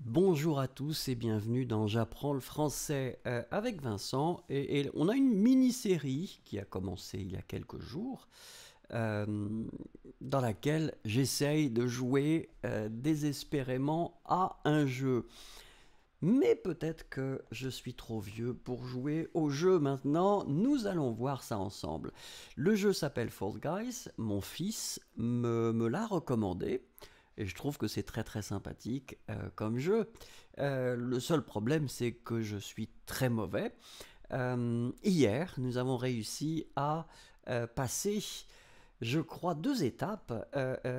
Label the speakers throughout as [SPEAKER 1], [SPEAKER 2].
[SPEAKER 1] Bonjour à tous et bienvenue dans J'apprends le français avec Vincent. Et on a une mini-série qui a commencé il y a quelques jours, euh, dans laquelle j'essaye de jouer désespérément à un jeu. Mais peut-être que je suis trop vieux pour jouer au jeu maintenant. Nous allons voir ça ensemble. Le jeu s'appelle Fall Guys. Mon fils me l'a recommandé. Et je trouve que c'est très très sympathique comme jeu. Le seul problème, c'est que je suis très mauvais. Hier, nous avons réussi à passer, je crois, deux étapes.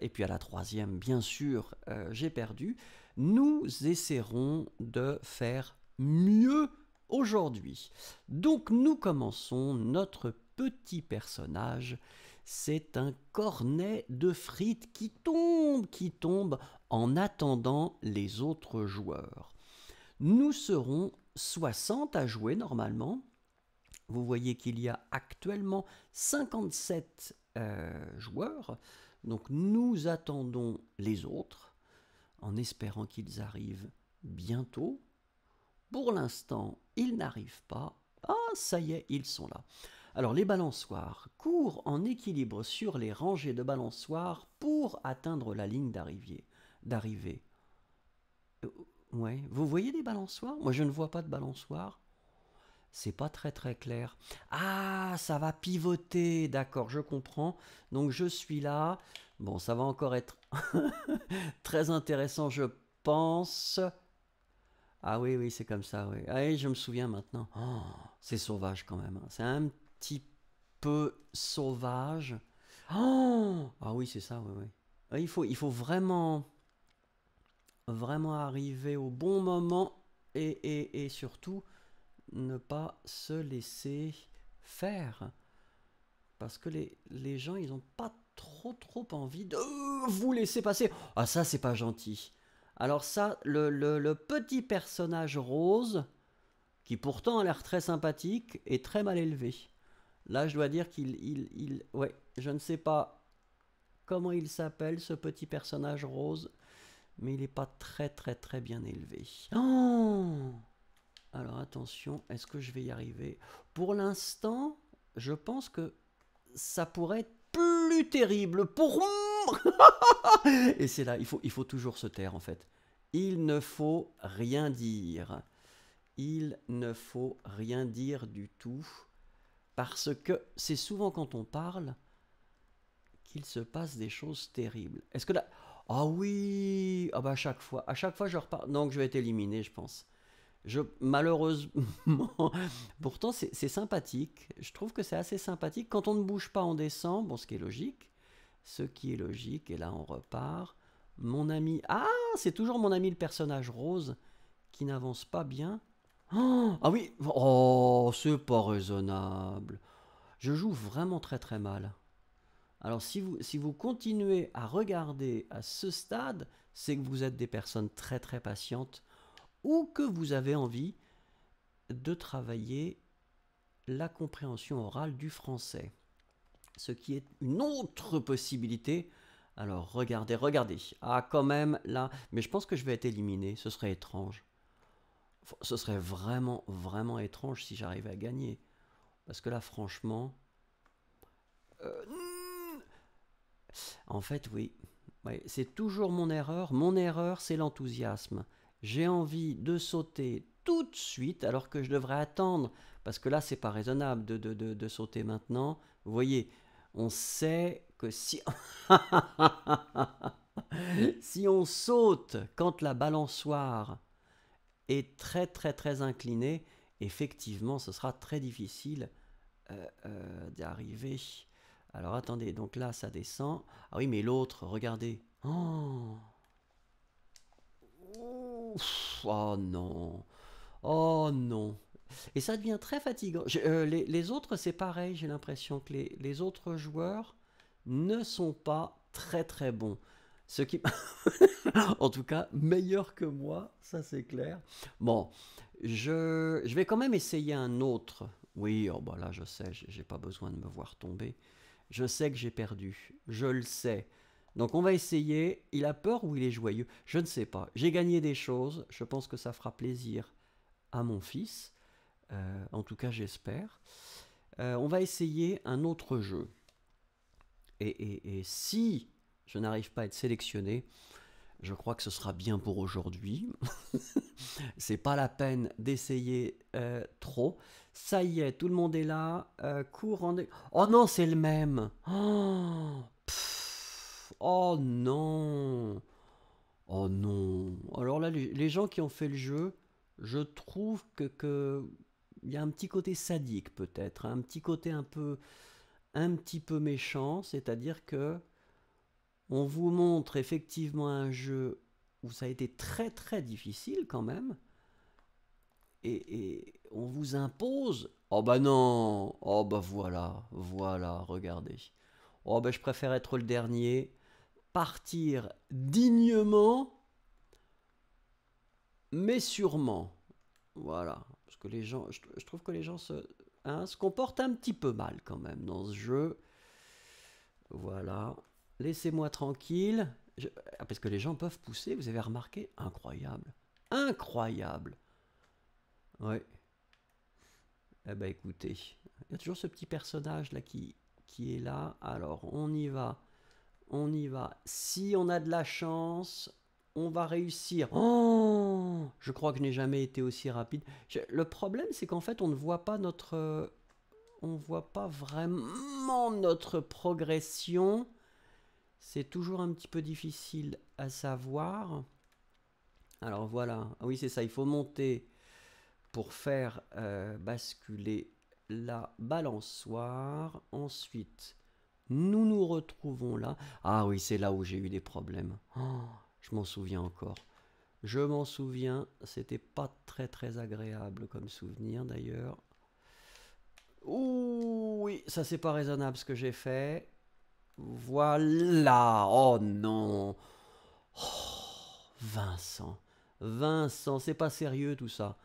[SPEAKER 1] Et puis à la troisième, bien sûr, j'ai perdu. Nous essaierons de faire mieux aujourd'hui. Donc nous commençons notre petit personnage. C'est un cornet de frites qui tombe en attendant les autres joueurs. Nous serons 60 à jouer normalement. Vous voyez qu'il y a actuellement 57 joueurs. Donc nous attendons les autres en espérant qu'ils arrivent bientôt. Pour l'instant, ils n'arrivent pas. Ah, ça y est, ils sont là. Alors, les balançoires courent en équilibre sur les rangées de balançoires pour atteindre la ligne d'arrivée. Euh, ouais, vous voyez des balançoires? Moi, je ne vois pas de balançoires. C'est pas très très clair. Ah, ça va pivoter, d'accord, je comprends. Donc je suis là. Bon, ça va encore être très intéressant, je pense. Ah oui, oui, c'est comme ça, oui. Ah oui, je me souviens maintenant. Oh, c'est sauvage quand même, hein. C'est un petit peu sauvage. Oh, ah oui, c'est ça, oui, oui. Ah, il faut vraiment, vraiment arriver au bon moment et surtout ne pas se laisser faire. Parce que les gens, ils n'ont pas trop envie de vous laisser passer. Ah, ça, c'est pas gentil. Alors ça, le petit personnage rose, qui pourtant a l'air très sympathique, est très mal élevé. Là, je dois dire ouais, je ne sais pas comment il s'appelle, ce petit personnage rose, mais il n'est pas très bien élevé. Oh, alors attention, est-ce que je vais y arriver? Pour l'instant, je pense que ça pourrait être plus terrible pour moi. Et c'est là, il faut toujours se taire en fait. Il ne faut rien dire. Il ne faut rien dire du tout. Parce que c'est souvent quand on parle qu'il se passe des choses terribles. Est-ce que là... Ah oui. Ah bah à chaque fois je repars. Donc je vais être éliminé, je pense. Malheureusement, pourtant c'est sympathique. Je trouve que c'est assez sympathique. Quand on ne bouge pas, on descend. Bon, ce qui est logique. Ce qui est logique. Et là, on repart. Mon ami... Ah, c'est toujours mon ami le personnage rose qui n'avance pas bien. Oh, ah oui. Oh, c'est pas raisonnable. Je joue vraiment très mal. Alors si vous continuez à regarder à ce stade, c'est que vous êtes des personnes très patientes ou que vous avez envie de travailler la compréhension orale du français. Ce qui est une autre possibilité. Alors regardez. Ah quand même là, mais je pense que je vais être éliminé, ce serait étrange. Ce serait vraiment étrange si j'arrivais à gagner. Parce que là franchement... euh, en fait oui, ouais, c'est toujours mon erreur. Mon erreur c'est l'enthousiasme. J'ai envie de sauter tout de suite alors que je devrais attendre. Parce que là c'est pas raisonnable de sauter maintenant. Vous voyez, on sait que si... si on saute quand la balançoire est très inclinée, effectivement, ce sera très difficile d'arriver. Alors attendez, donc là ça descend. Ah oui, mais l'autre, regardez. Oh, oh non. Oh non. Et ça devient très fatigant. Les autres, c'est pareil, j'ai l'impression que les autres joueurs ne sont pas très bons. Ce qui, en tout cas, meilleur que moi, ça c'est clair. Bon, je vais quand même essayer un autre. Oui, oh bah là je sais, j'ai pas besoin de me voir tomber. Je sais que j'ai perdu, je le sais. Donc on va essayer. Il a peur ou il est joyeux? Je ne sais pas. J'ai gagné des choses. Je pense que ça fera plaisir à mon fils. En tout cas, j'espère. On va essayer un autre jeu. Et si je n'arrive pas à être sélectionné, je crois que ce sera bien pour aujourd'hui. C'est pas la peine d'essayer trop. Ça y est, tout le monde est là. Cours en... Oh non, c'est le même. Oh, oh non. Oh non. Alors là, les gens qui ont fait le jeu, je trouve que il y a un petit côté sadique peut-être, un petit côté un petit peu méchant, c'est-à-dire que on vous montre effectivement un jeu où ça a été très très difficile quand même, et on vous impose. Oh bah non, oh bah voilà, voilà, regardez. Oh bah je préfère être le dernier, partir dignement, mais sûrement. Voilà, parce que les gens, je trouve que les gens se comportent un petit peu mal quand même dans ce jeu. Voilà, laissez-moi tranquille. Parce que les gens peuvent pousser, vous avez remarqué? Incroyable. Incroyable. Ouais. Eh ben écoutez, il y a toujours ce petit personnage là qui est là. Alors on y va. On y va. Si on a de la chance, on va réussir. Oh, je crois que je n'ai jamais été aussi rapide. Le problème, c'est qu'en fait, on ne voit pas on voit pas vraiment notre progression. C'est toujours un petit peu difficile à savoir. Alors voilà. Ah oui, c'est ça. Il faut monter pour faire basculer la balançoire. Ensuite, nous nous retrouvons là. Ah oui, c'est là où j'ai eu des problèmes. Oh, je m'en souviens encore. Je m'en souviens, c'était pas très très agréable comme souvenir d'ailleurs. Ouh oui, ça c'est pas raisonnable ce que j'ai fait. Voilà. Oh non. Oh, Vincent. Vincent, c'est pas sérieux tout ça.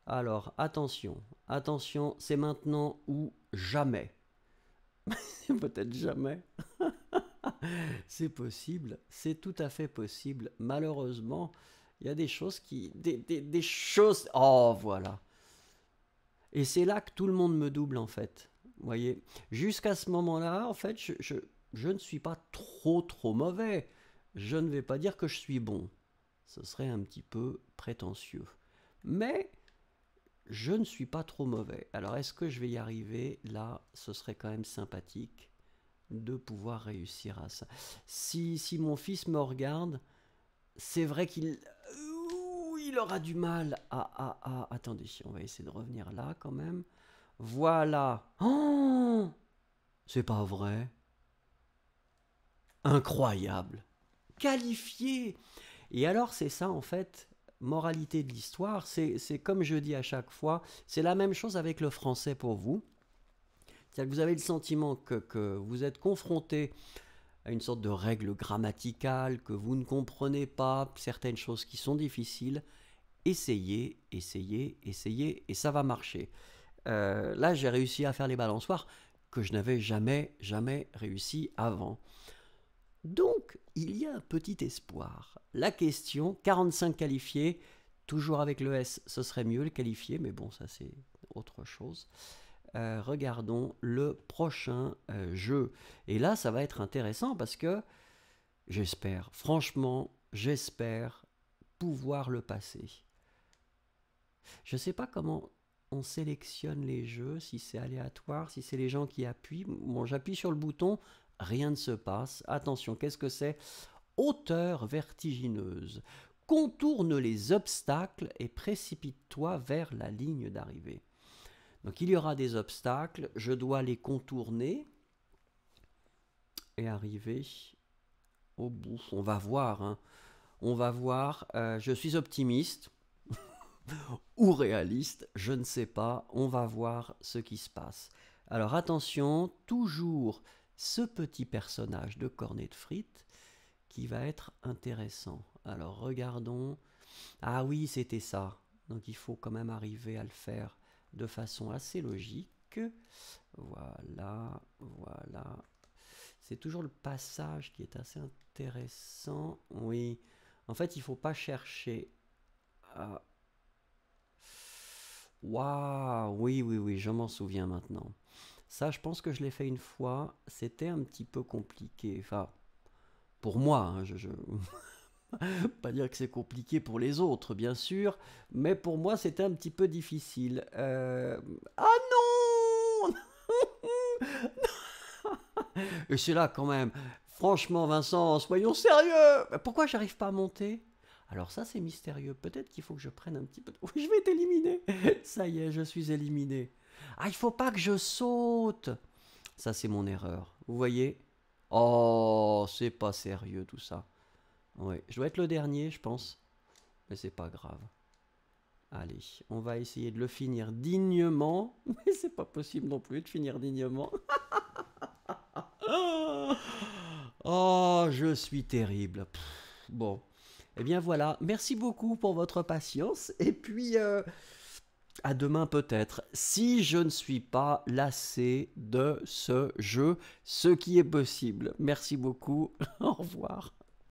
[SPEAKER 1] Alors, attention. Attention, c'est maintenant ou jamais. Peut-être jamais. C'est possible, c'est tout à fait possible. Malheureusement, il y a des choses qui... des choses... Oh, voilà. Et c'est là que tout le monde me double, en fait. Vous voyez, jusqu'à ce moment-là, en fait, je ne suis pas trop mauvais. Je ne vais pas dire que je suis bon. Ce serait un petit peu prétentieux. Mais je ne suis pas trop mauvais. Alors, est-ce que je vais y arriver? Là, ce serait quand même sympathique de pouvoir réussir à ça. Si mon fils me regarde, c'est vrai il aura du mal à... Attendez, on va essayer de revenir là quand même. Voilà. Oh, c'est pas vrai. Incroyable. Qualifié. Et alors, c'est ça en fait, moralité de l'histoire, c'est comme je dis à chaque fois, c'est la même chose avec le français pour vous. C'est-à-dire que vous avez le sentiment que vous êtes confronté à une sorte de règle grammaticale, que vous ne comprenez pas certaines choses qui sont difficiles. Essayez, essayez, essayez, et ça va marcher. Là, j'ai réussi à faire les balançoires que je n'avais jamais réussi avant. Donc, il y a un petit espoir. La question, 45 qualifiés, toujours avec le S, ce serait mieux le qualifié, mais bon, ça c'est autre chose. Regardons le prochain jeu. Et là, ça va être intéressant parce que j'espère, franchement, j'espère pouvoir le passer. Je ne sais pas comment on sélectionne les jeux, si c'est aléatoire, si c'est les gens qui appuient. Bon, j'appuie sur le bouton, rien ne se passe. Attention, qu'est-ce que c'est? Hauteur vertigineuse. Contourne les obstacles et précipite-toi vers la ligne d'arrivée. Donc il y aura des obstacles, je dois les contourner et arriver au bout. On va voir, hein. On va voir. Je suis optimiste ou réaliste, je ne sais pas. On va voir ce qui se passe. Alors attention, toujours ce petit personnage de cornet de frites qui va être intéressant. Alors regardons. Ah oui, c'était ça. Donc il faut quand même arriver à le faire de façon assez logique. Voilà, voilà. c'est toujours le passage qui est assez intéressant. Oui, en fait, il faut pas chercher. Ah. Waouh, oui, oui, oui, je m'en souviens maintenant. Ça, je pense que je l'ai fait une fois. C'était un petit peu compliqué. Enfin, pour moi, hein, pas dire que c'est compliqué pour les autres, bien sûr, mais pour moi, c'était un petit peu difficile. Ah non! Et c'est là quand même. Franchement, Vincent, soyons sérieux. Pourquoi j'arrive pas à monter? Alors ça, c'est mystérieux. Peut-être qu'il faut que je prenne un petit peu. Oui, je vais être éliminé. Ça y est, je suis éliminé. Ah, il faut pas que je saute. Ça, c'est mon erreur. Vous voyez? Oh, c'est pas sérieux tout ça. Ouais, je dois être le dernier, je pense. Mais c'est pas grave. Allez, on va essayer de le finir dignement. Mais c'est pas possible non plus de finir dignement. Oh, je suis terrible. Bon, eh bien voilà. Merci beaucoup pour votre patience. Et puis, à demain peut-être. Si je ne suis pas lassé de ce jeu, ce qui est possible. Merci beaucoup. Au revoir.